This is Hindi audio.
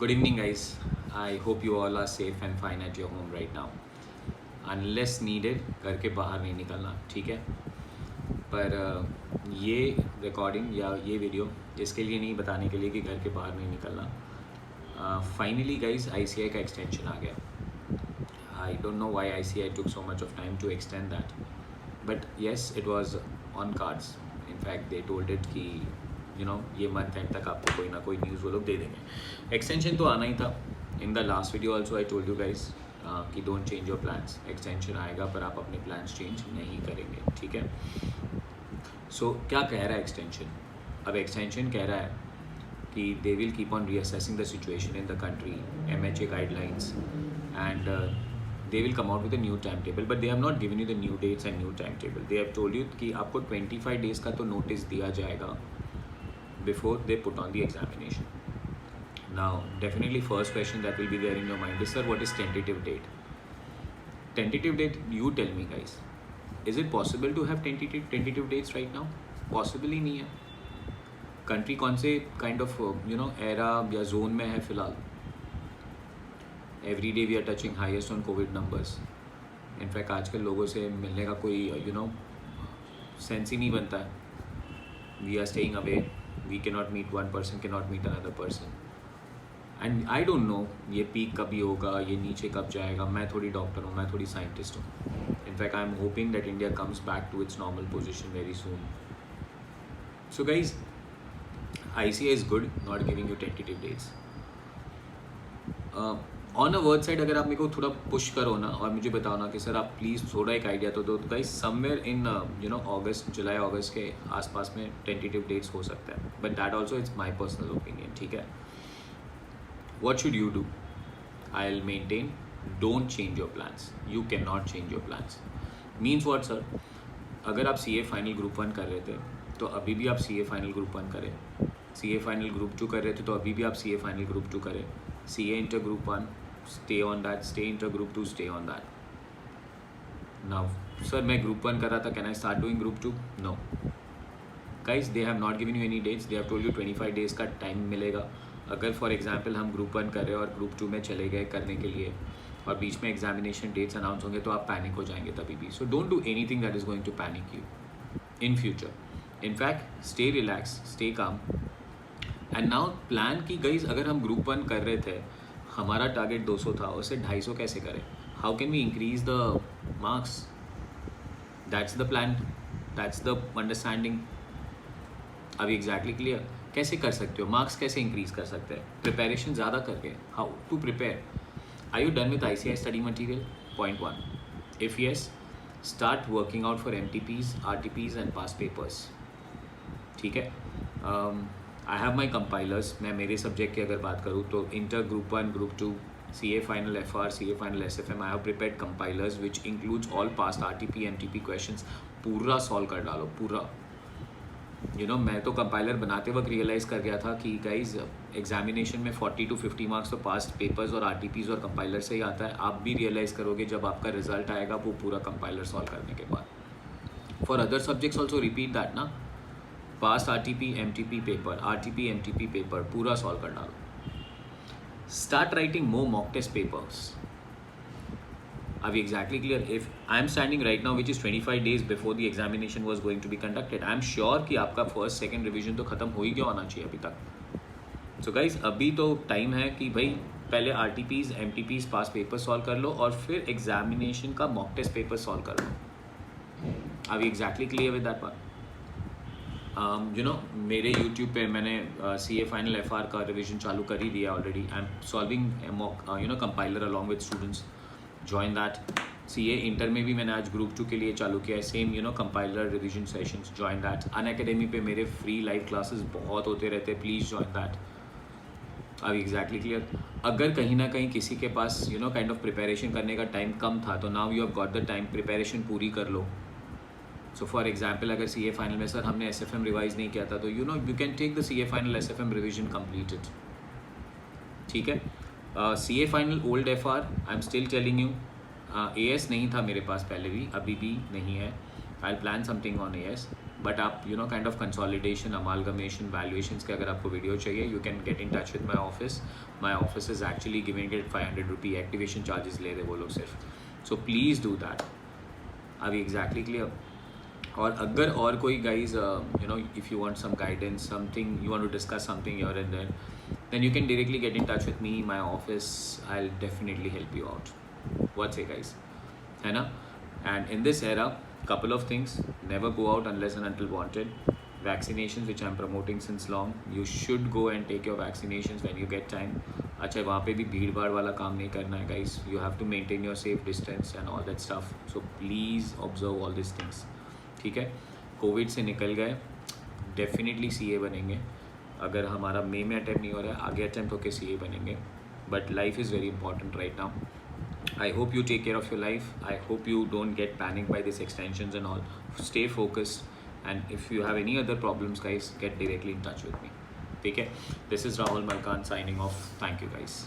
Good evening, guys. I hope you all are safe and fine at your home right now. Unless needed, घर के बाहर नहीं निकलना, ठीक है? पर ये रिकॉर्डिंग या ये वीडियो इसके लिए नहीं, बताने के लिए कि घर के बाहर नहीं निकलना. Finally, guys, ICI का extension आ गया. I don't know why ICI took so much of time to extend that, but yes, it was on cards. In fact, they told it कि ये मंथ एंड तक आपको कोई ना कोई न्यूज़ वो लोग दे देंगे. एक्सटेंशन तो आना ही था. In the last video also I told you guys कि don't change your plans. Extension आएगा पर आप अपने प्लान्स चेंज नहीं करेंगे, ठीक है? सो क्या कह रहा है एक्सटेंशन? अब एक्सटेंशन कह रहा है कि they will keep on reassessing the situation in the country, MHA guidelines, and they will come out with a new timetable, but they have not given you the new dates and new timetable. They have told you कि आपको 25 days का तो नोटिस दिया जाएगा before they put on the examination. Now, definitely first question that will be there in your mind is, sir, what is tentative date? Tentative date, you tell me guys. Is it possible to have tentative dates right now? Possible ही नहीं है. Country कौन से kind of era या zone में है फिलहाल? Every day we are touching highest on COVID numbers. In fact, आजकल लोगों से मिलने का कोई सेंस ही नहीं बनता है. We are staying away. We cannot meet one person, cannot meet another person. And I don't know ये पीक कभी होगा, ये नीचे कब जाएगा. मैं थोड़ी डॉक्टर हूँ, मैं थोड़ी साइंटिस्ट हूँ. In fact, I am hoping that India comes back to its normal position very soon. So guys, ICI is good, not giving you tentative dates. On a ward side अगर आप मेरे को थोड़ा पुश करो ना और मुझे बताओ ना कि सर आप प्लीज़ थोड़ा एक आइडिया तो दो, गाइस समवेयर इन अगस्त, जुलाई अगस्त के आसपास में टेंटेटिव डेट्स हो सकता है. But that also it's my personal opinion, ठीक है? What should you do? I will maintain, don't change your plans. You can not change your plans. Means what sir? अगर आप CA फाइनल ग्रुप 1 कर रहे थे तो अभी भी आप CA फाइनल ग्रुप 1 करें. CA फाइनल ग्रुप 2 कर रहे थे तो अभी भी आप CA फाइनल ग्रुप 2 करें. CA inter group 1, stay on that. Stay inter group 2, stay on that. Now sir, मैं group 1 कर रहा था, can I start doing group 2? No guys, they have not given you any dates. They have told you 25 days का टाइम मिलेगा. अगर फॉर एग्जाम्पल हम ग्रुप 1 कर रहे हैं और ग्रुप 2 में चले गए करने के लिए और बीच में एग्जामिनेशन डेट्स अनाउंस होंगे तो आप पैनिक हो जाएंगे तभी भी. So don't do anything that is going to panic you in future. In fact stay relax, stay calm. And now plan की गाइज, अगर हम ग्रुप 1 कर रहे थे, हमारा टारगेट 200 था, उससे 250 कैसे करें? How can we increase the marks? That's the plan, that's the understanding. अभी एग्जैक्टली क्लियर कैसे कर सकते हो? मार्क्स कैसे इंक्रीज कर सकते हैं? प्रिपरेशन ज़्यादा करके. How to prepare? Are you done with ICI study material? Point 1. If yes, start working out for MTPs, RTPs and pass papers, ठीक है? I have my compilers. मैं मेरे सब्जेक्ट की अगर बात करूँ तो inter group 1, group 2, CA final FR, CA final SFM, I have prepared compilers which includes all past RTP MTP questions. पूरा सॉल्व कर डालो, पूरा. मैं तो कंपाइलर बनाते वक्त रियलाइज़ कर गया था कि गाइज एग्जामिनेशन में 40 to 50 मार्क्स तो पास्ट पेपर्स और RTPs और कंपाइलर से ही आता है. आप भी रियलाइज़ करोगे जब आपका रिजल्ट आएगा वो पूरा कंपाइलर सॉल्व करने के बाद. For other subjects also repeat that ना. Past RTP MTP paper, RTP MTP paper पूरा सॉल्व कर डालो. Start writing more mock test papers. अभी exactly clear? If I am standing right now which is 25 days before the examination was going to be conducted, I am sure कि आपका फर्स्ट सेकेंड रिविजन तो खत्म हो ही गया होना चाहिए अभी तक. सो गाइज, अभी तो टाइम है कि भाई पहले RTPs MTPs पास पेपर सॉल्व कर लो और फिर एग्जामिनेशन का मॉक टेस्ट पेपर सॉल्व कर लो. अभी exactly clear with that part? मेरे YouTube पे मैंने CA फाइनल FR का रिविजन चालू कर ही दिया already. I am solving mock compiler along with students. Join that. CA inter में भी मैंने आज ग्रुप 2 के लिए चालू किया है same compiler revision sessions. Join that. Unacademy पे मेरे फ्री लाइव क्लासेस बहुत होते रहते हैं, प्लीज़ जॉइन दैट. अब एग्जैक्टली क्लियर? अगर कहीं ना कहीं किसी के पास काइंड ऑफ प्रिपरेशन करने का टाइम कम था तो now you have got the time, preparation पूरी कर लो. सो फॉर एग्जाम्पल अगर CA फाइनल में सर हमने SFM रिवाइज नहीं किया था तो you can take the CA final SFM revision completed, ठीक है? CA final old FR, I am still telling you. AS नहीं था मेरे पास पहले भी, अभी भी नहीं है. I will plan something on AS. But आप kind of consolidation, amalgamation, valuations के अगर आपको वीडियो चाहिए, you can get in touch with my office is actually giving it 500 rupee activation charges ले रहे वो लोग सिर्फ. So please do that. अभी एग्जैक्टली क्लियर. और अगर और कोई guys if you want some guidance, something you want to discuss something here and there, then you can directly get in touch with me, my office. I'll definitely help you out. What say guys? है ना? And in this era, couple of things: never go out unless and until wanted. Vaccinations, which I'm promoting since long, you should go and take your vaccinations when you get time. अच्छा, वहाँ पे भी भीड़ भाड़ वाला काम नहीं करना है guys. You have to maintain your safe distance and all that stuff. So please observe all these things. ठीक है? कोविड से निकल गए, डेफिनेटली CA बनेंगे. अगर हमारा मई में अटैम्प्ट नहीं हो रहा है, आगे अटैम्प्ट होकर CA बनेंगे. But life is very important right now. I hope you take care of your life. I hope you don't get panicked by these extensions and all. Stay focused. And if you have any other problems, guys, get directly in touch with me. Okay? This is Rahul Malkan signing off. Thank you, guys.